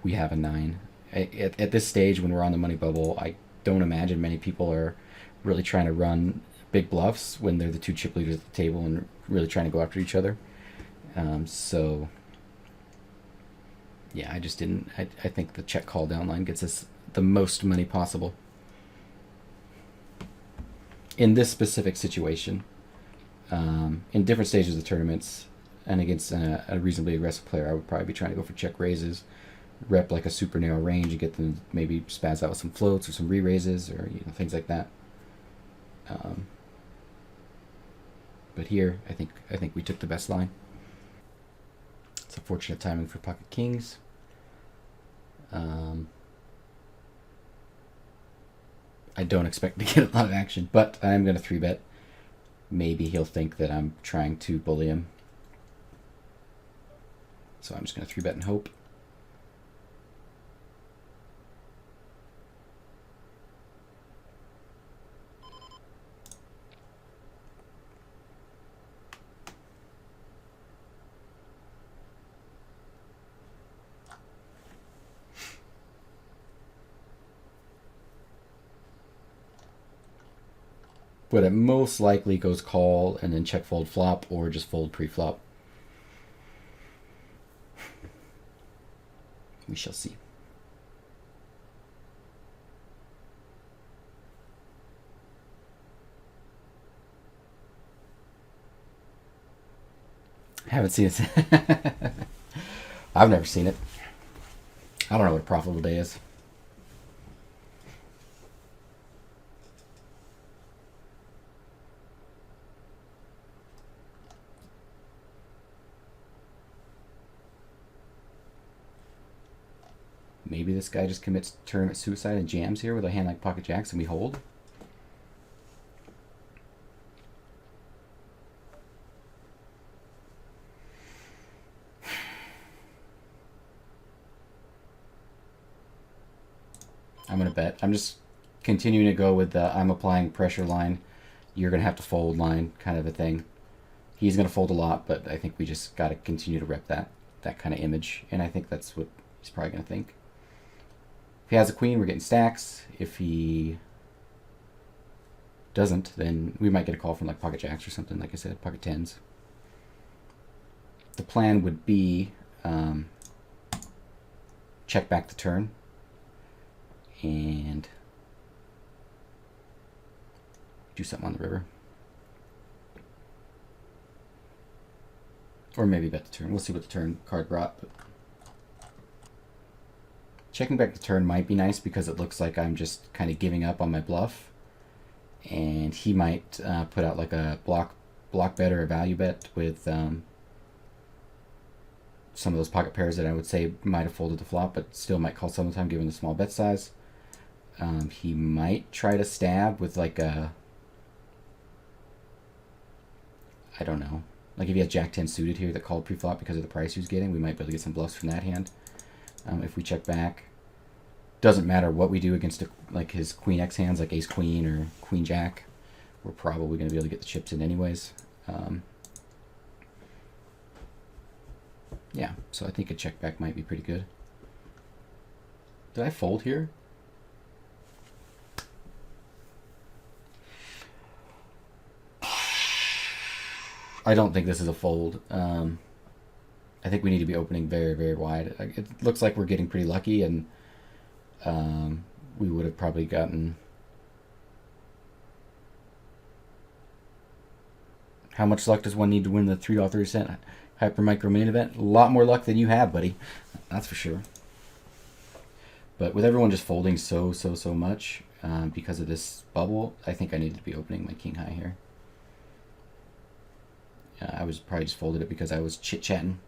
we have a 9. At this stage, when we're on the money bubble, I don't imagine many people are really trying to run big bluffs when they're the two chip leaders at the table and really trying to go after each other. So yeah, I just didn't. I think the check call down line gets us the most money possible. In this specific situation, in different stages of tournaments, and against a reasonably aggressive player, I would probably be trying to go for check raises, rep like a super narrow range, and get them maybe spaz out with some floats or some re-raises or things like that. But here, I think we took the best line. It's unfortunate timing for pocket kings. I don't expect to get a lot of action, but I'm going to 3-bet. Maybe he'll think that I'm trying to bully him. So I'm just going to 3-bet and hope. but it most likely goes call and then check fold flop, or just fold pre-flop. We shall see. Haven't seen it. I've never seen it. I don't know what a profitable day is. Maybe this guy just commits tournament suicide and jams here with a hand like pocket jacks and we hold. I'm going to bet. I'm just continuing to go with the I'm applying pressure line, you're going to have to fold line kind of a thing. He's going to fold a lot, but I think we just got to continue to rep that kind of image. And I think that's what he's probably going to think. If he has a queen, we're getting stacks. If he doesn't, then we might get a call from like pocket jacks or something, like I said, pocket tens. The plan would be check back the turn and do something on the river. Or maybe bet the turn. We'll see what the turn card brought. But checking back the turn might be nice because it looks like I'm just kind of giving up on my bluff. And he might put out like a block bet or a value bet with some of those pocket pairs that I would say might have folded the flop, but still might call some of the time given the small bet size. He might try to stab with like a, I don't know, like if he has Jack 10 suited here that called pre-flop because of the price he was getting, we might be able to get some bluffs from that hand. If we check back, doesn't matter what we do against like his Queen X hands, like Ace Queen or Queen Jack, we're probably going to be able to get the chips in anyways. Yeah, so I think a check back might be pretty good. Did I fold here? I don't think this is a fold. I think we need to be opening very, very wide. It looks like we're getting pretty lucky, and we would have probably gotten... How much luck does one need to win the $3.30 Hyper Micro Main Event? A lot more luck than you have, buddy. That's for sure. But with everyone just folding so much because of this bubble, I think I needed to be opening my king high here. I was probably just folded it because I was chit-chatting,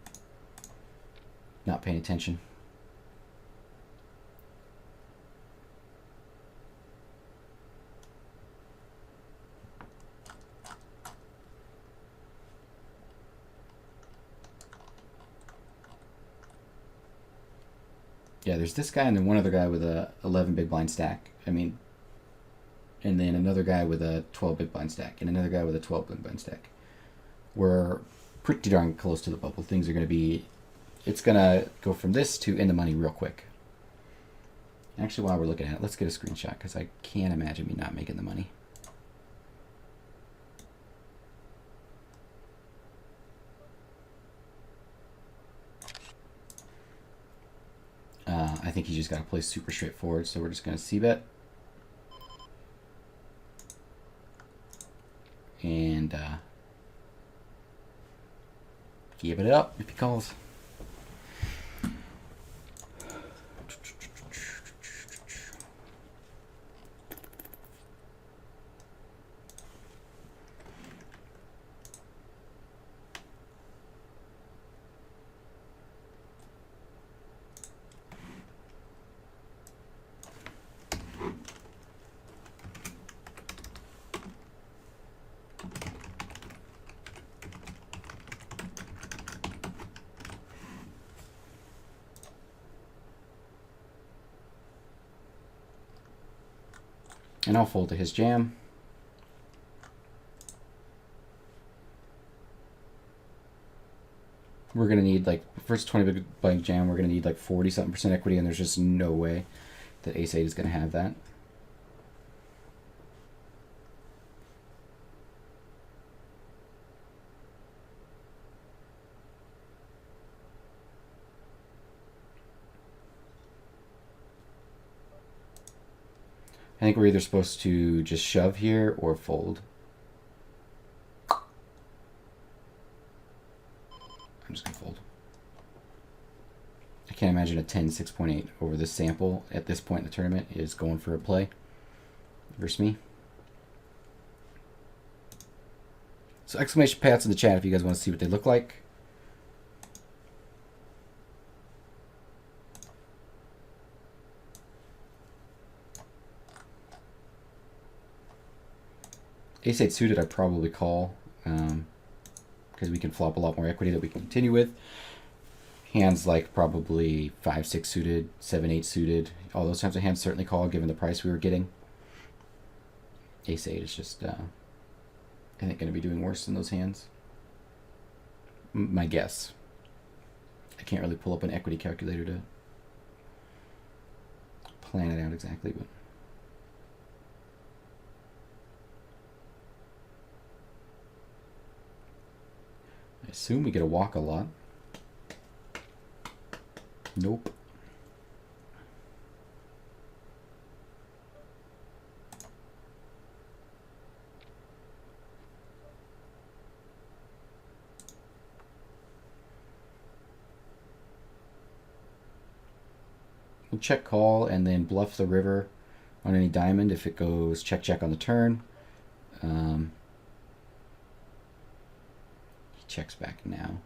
not paying attention. Yeah, there's this guy and then one other guy with a 11 big blind stack. I mean, and then another guy with a 12 big blind stack and another guy with a 12 big blind stack. We're pretty darn close to the bubble. Things are going to be, it's going to go from this to in the money real quick. Actually, while we're looking at it, let's get a screenshot because I can't imagine me not making the money. I think he just got to play super straightforward, so we're just going to c-bet. And give it up if he calls. And I'll fold to his jam. We're going to need like, first 20 big blind jam, we're going to need like 40-something% equity, and there's just no way that Ace 8 is going to have that. I think we're either supposed to just shove here or fold. I'm just going to fold. I can't imagine a 10 6.8 over this sample at this point in the tournament is going for a play versus me. So exclamation pats in the chat if you guys want to see what they look like. Ace-8 suited I'd probably call because we can flop a lot more equity that we can continue with. Hands like probably 5-6 suited, 7-8 suited, all those types of hands certainly call given the price we were getting. Ace-8 is just, I think, going to be doing worse than those hands. My guess. I can't really pull up an equity calculator to plan it out exactly, but I assume we get a walk a lot. Nope. We'll check call and then bluff the river on any diamond if it goes check check on the turn. He checks back now.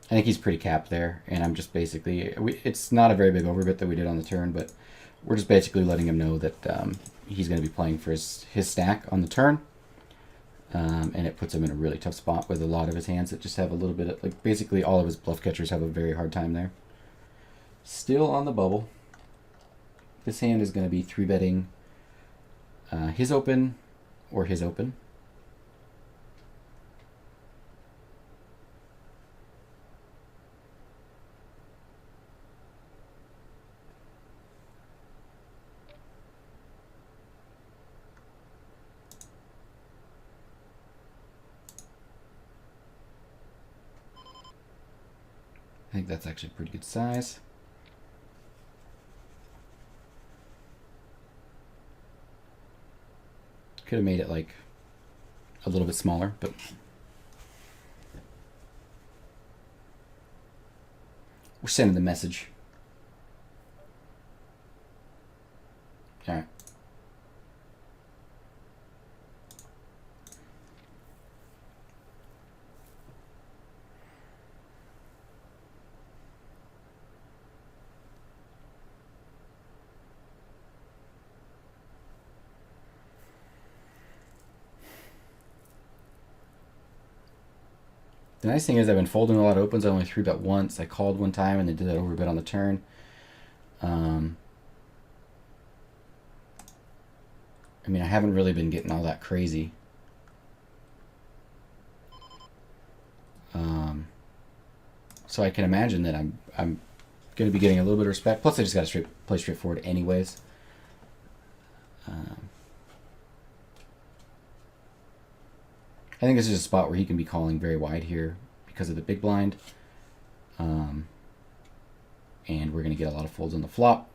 I think he's pretty capped there, and I'm just basically, it's not a very big overbit that we did on the turn, but we're just basically letting him know that he's going to be playing for his stack on the turn, and it puts him in a really tough spot with a lot of his hands that just have a little bit of, like, basically all of his bluff catchers have a very hard time there. Still on the bubble. This hand is going to be 3-betting his open or his open. I think that's actually a pretty good size. Could have made it like a little bit smaller, but we're sending the message. All right. The nice thing is I've been folding a lot of opens. I only 3-bet once. I called one time and they did that overbet on the turn. I mean, I haven't really been getting all that crazy. So I can imagine that I'm going to be getting a little bit of respect. Plus, I just got to play straightforward anyways. I think this is a spot where he can be calling very wide here because of the big blind. And we're going to get a lot of folds on the flop.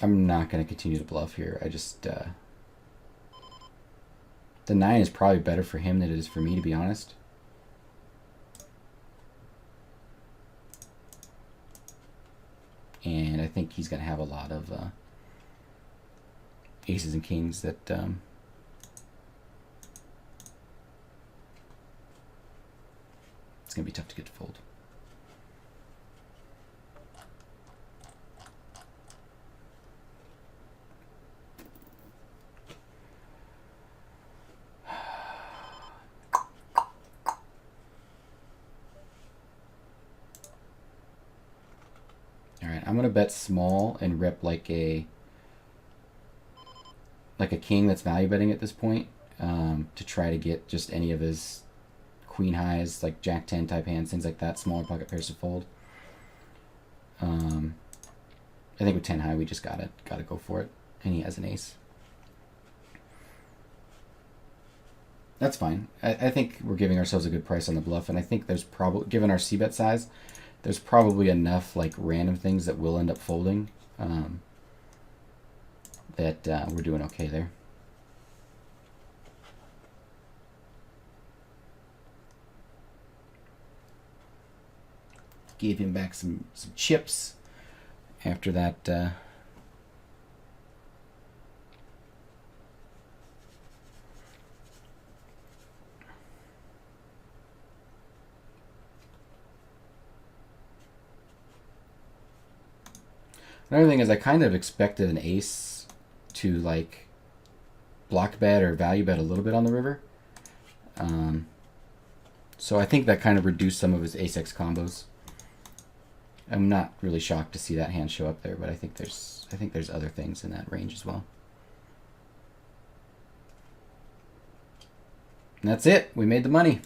I'm not going to continue to bluff here. I just... the 9 is probably better for him than it is for me, to be honest. And I think he's going to have a lot of aces and kings that it's going to be tough to get to fold. I'm gonna bet small and rip like a king that's value betting at this point, to try to get just any of his queen highs, like Jack 10 type hands, things like that, smaller pocket pairs to fold. I think with 10 high we just gotta go for it, and he has an ace. That's fine. I think we're giving ourselves a good price on the bluff, and I think there's probably, given our c-bet size, there's probably enough like random things that will end up folding, that we're doing okay there. Gave him back some chips after that. Another thing is I kind of expected an ace to like block bet or value bet a little bit on the river. So I think that kind of reduced some of his ace-x combos. I'm not really shocked to see that hand show up there, but I think there's other things in that range as well. And that's it. We made the money.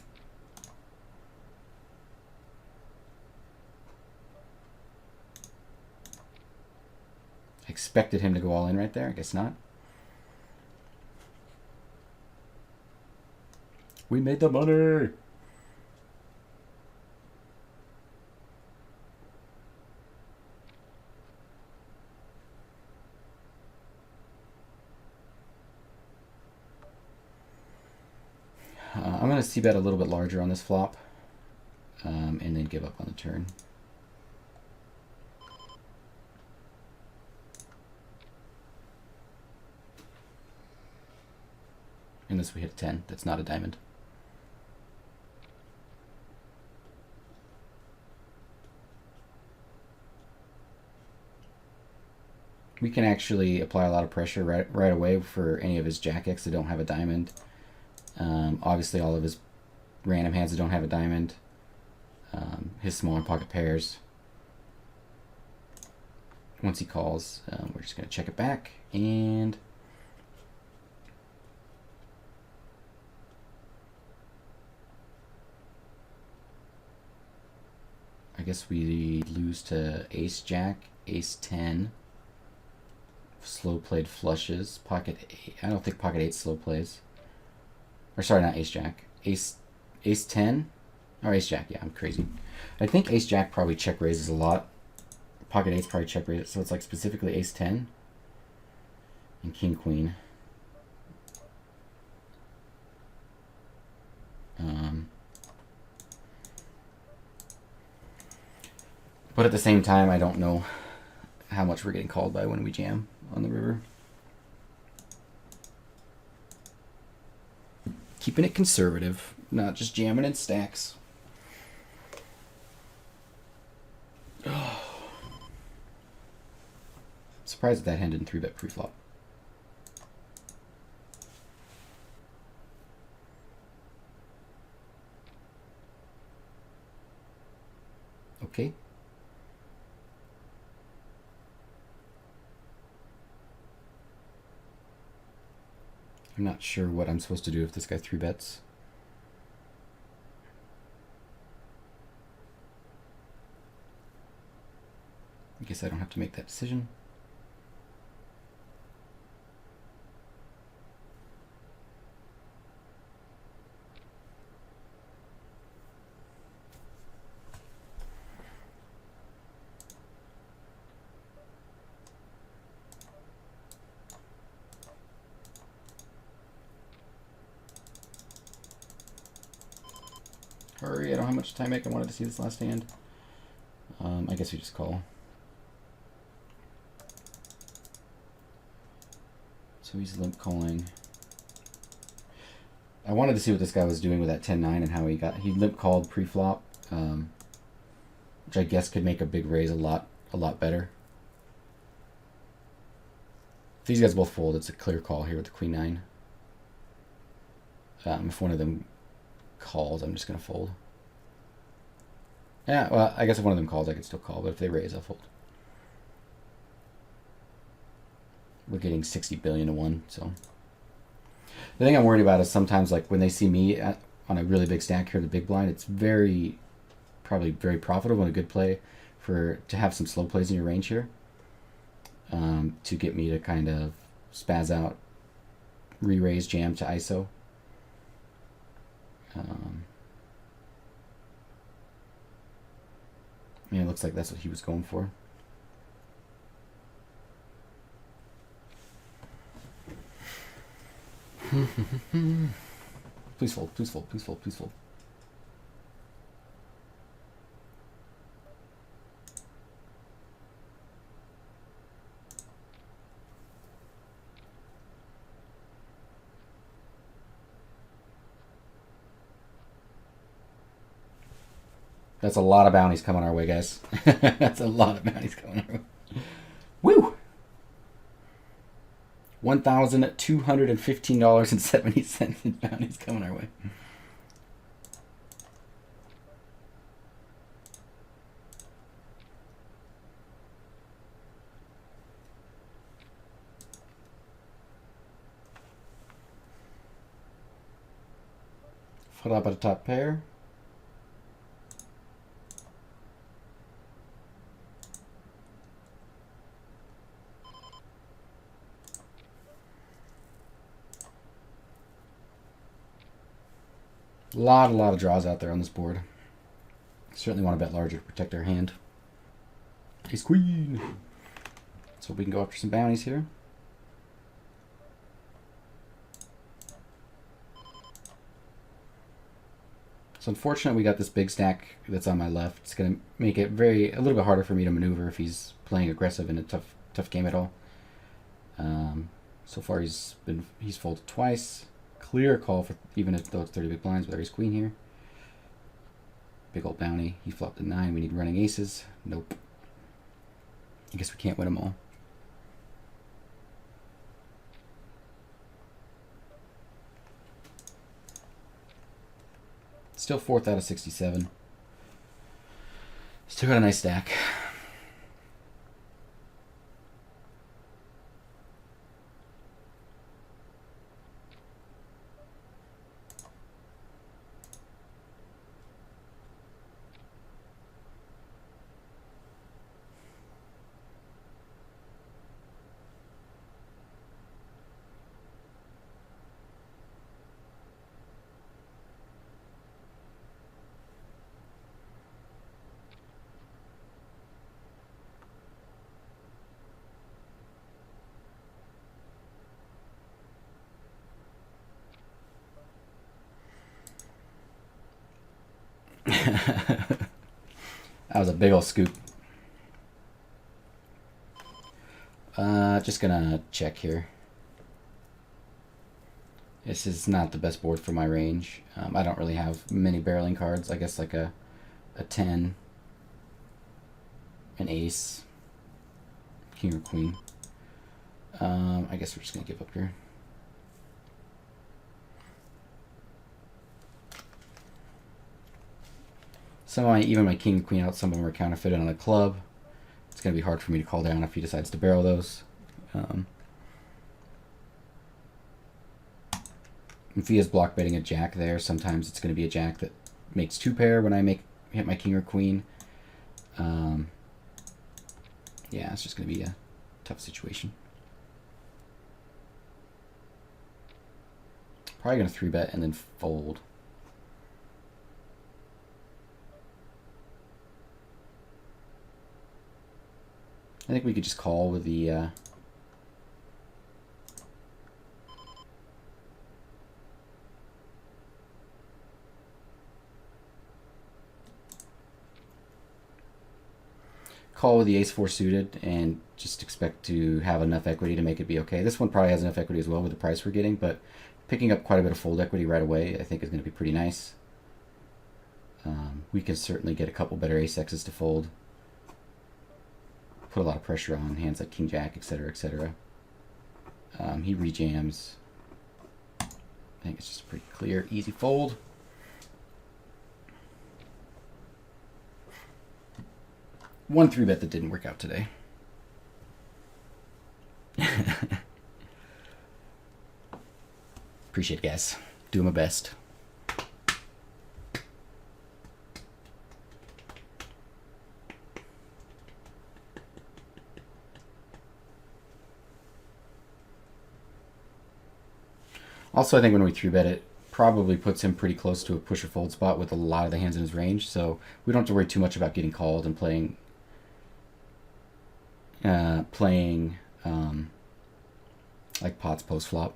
Expected him to go all in right there. I guess not. We made the money. I'm going to c-bet a little bit larger on this flop, and then give up on the turn. Unless we hit a 10, that's not a diamond. We can actually apply a lot of pressure right away for any of his jack-x that don't have a diamond. Obviously all of his random hands that don't have a diamond. His smaller pocket pairs. Once he calls, we're just going to check it back, and I guess we lose to ace jack, ace 10, slow played flushes, pocket 8. I don't think pocket 8 slow plays. Or sorry, not ace jack. Ace 10 or ace jack. Yeah, I'm crazy. I think ace jack probably check raises a lot. Pocket 8's probably check raises, so it's like specifically ace 10 and king queen. But at the same time, I don't know how much we're getting called by when we jam on the river. Keeping it conservative, not just jamming in stacks. Oh. Surprised that hand didn't 3-bet pre-flop. Okay. I'm not sure what I'm supposed to do if this guy 3-bets. I guess I don't have to make that decision. Hurry, I don't have much time back. I wanted to see this last hand. I guess we just call. So he's limp calling. I wanted to see what this guy was doing with that 10-9 and how he limp called pre-flop, which I guess could make a big raise a lot better. If these guys both fold, it's a clear call here with the queen 9. If one of them calls, I'm just going to fold. Yeah, well, I guess if one of them calls, I can still call, but if they raise, I'll fold. we're getting 60 billion to 1. So the thing I'm worried about is sometimes like when they see me on a really big stack here, the big blind, it's probably very profitable and a good play to have some slow plays in your range here, to get me to kind of spaz out, re-raise, jam to ISO. Yeah, it looks like that's what he was going for. Please fold, please fold, please fold, please fold. That's a lot of bounties coming our way, guys. That's a lot of bounties coming our way. Woo! $1,215.70 in bounties coming our way. Flop at a top pair. A lot of draws out there on this board. Certainly want to bet larger to protect our hand. Ace queen. So we can go after some bounties here. So unfortunately, we got this big stack that's on my left. It's going to make it a little bit harder for me to maneuver if he's playing aggressive in a tough game at all. So far, he's folded twice. Clear call for even though it's 30 big blinds with ace queen here. Big old bounty. He flopped a 9. We need running aces. Nope. I guess we can't win them all. Still 4th out of 67. Still got a nice stack. That was a big old scoop. Just gonna check here. This is not the best board for my range. I don't really have many barreling cards. I guess like a 10, an ace, king or queen. I guess we're just gonna give up here. Even my king and queen out, some of them are counterfeited on a club. It's going to be hard for me to call down if he decides to barrel those. If he is block betting a jack there, sometimes it's going to be a jack that makes 2 pair when I hit my king or queen. Yeah, it's just going to be a tough situation. Probably going to 3-bet and then fold. I think we could just call with the ace-4 suited and just expect to have enough equity to make it be okay. This one probably has enough equity as well with the price we're getting, but picking up quite a bit of fold equity right away I think is going to be pretty nice. We can certainly get a couple better ace-X's to fold. Put a lot of pressure on hands like king jack, etc., etc. He rejams. I think it's just a pretty clear, easy fold. One 3-bet that didn't work out today. Appreciate it, guys. Doing my best. Also, I think when we 3-bet it, probably puts him pretty close to a push or fold spot with a lot of the hands in his range, so we don't have to worry too much about getting called and playing like pots post flop.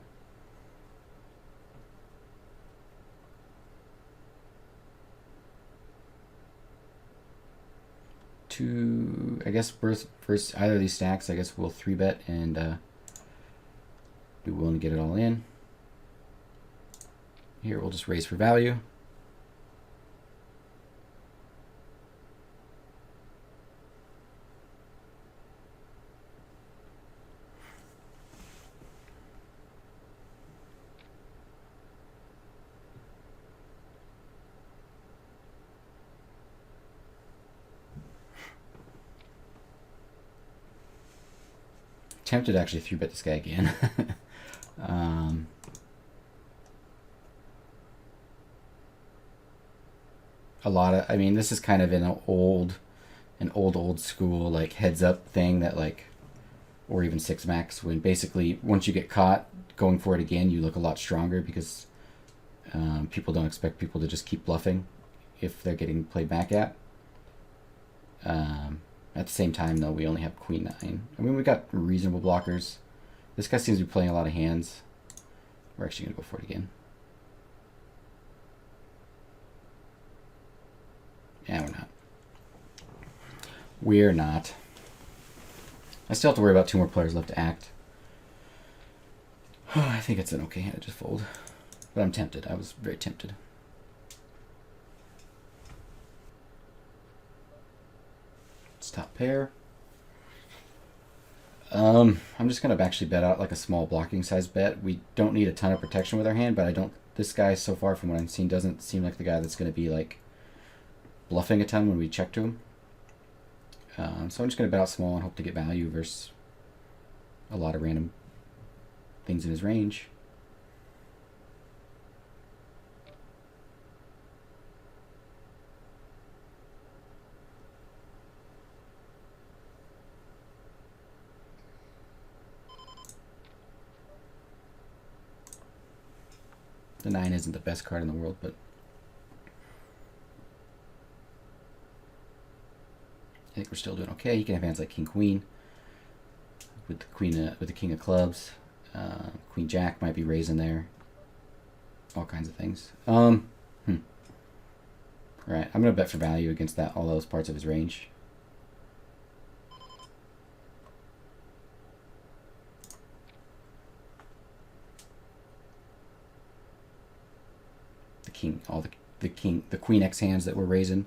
I guess first either of these stacks, I guess we'll 3-bet and be willing to get it all in. Here we'll just raise for value. Tempted to actually 3-bet this guy again. A lot of, I mean, this is kind of an old school like heads up thing that like, or even 6-max, when basically once you get caught going for it again, you look a lot stronger because people don't expect people to just keep bluffing if they're getting played back at. At the same time, though, we only have queen 9. I mean, we got reasonable blockers. This guy seems to be playing a lot of hands. We're actually going to go for it again. Yeah, we're not. We're not. I still have to worry about 2 more players left to act. I think it's an okay hand to just fold. But I'm tempted. I was very tempted. It's top pair. I'm just going to actually bet out like a small blocking size bet. We don't need a ton of protection with our hand, but I don't. This guy so far from what I've seen doesn't seem like the guy that's going to be like bluffing a ton when we check to him. So I'm just going to bet out small and hope to get value versus a lot of random things in his range. The 9 isn't the best card in the world, but I think we're still doing okay. You can have hands like King Queen with the Queen with the King of Clubs. Queen Jack might be raising there. All kinds of things. Right, I'm gonna bet for value against that all those parts of his range. The king, all the Queen X hands that we're raising.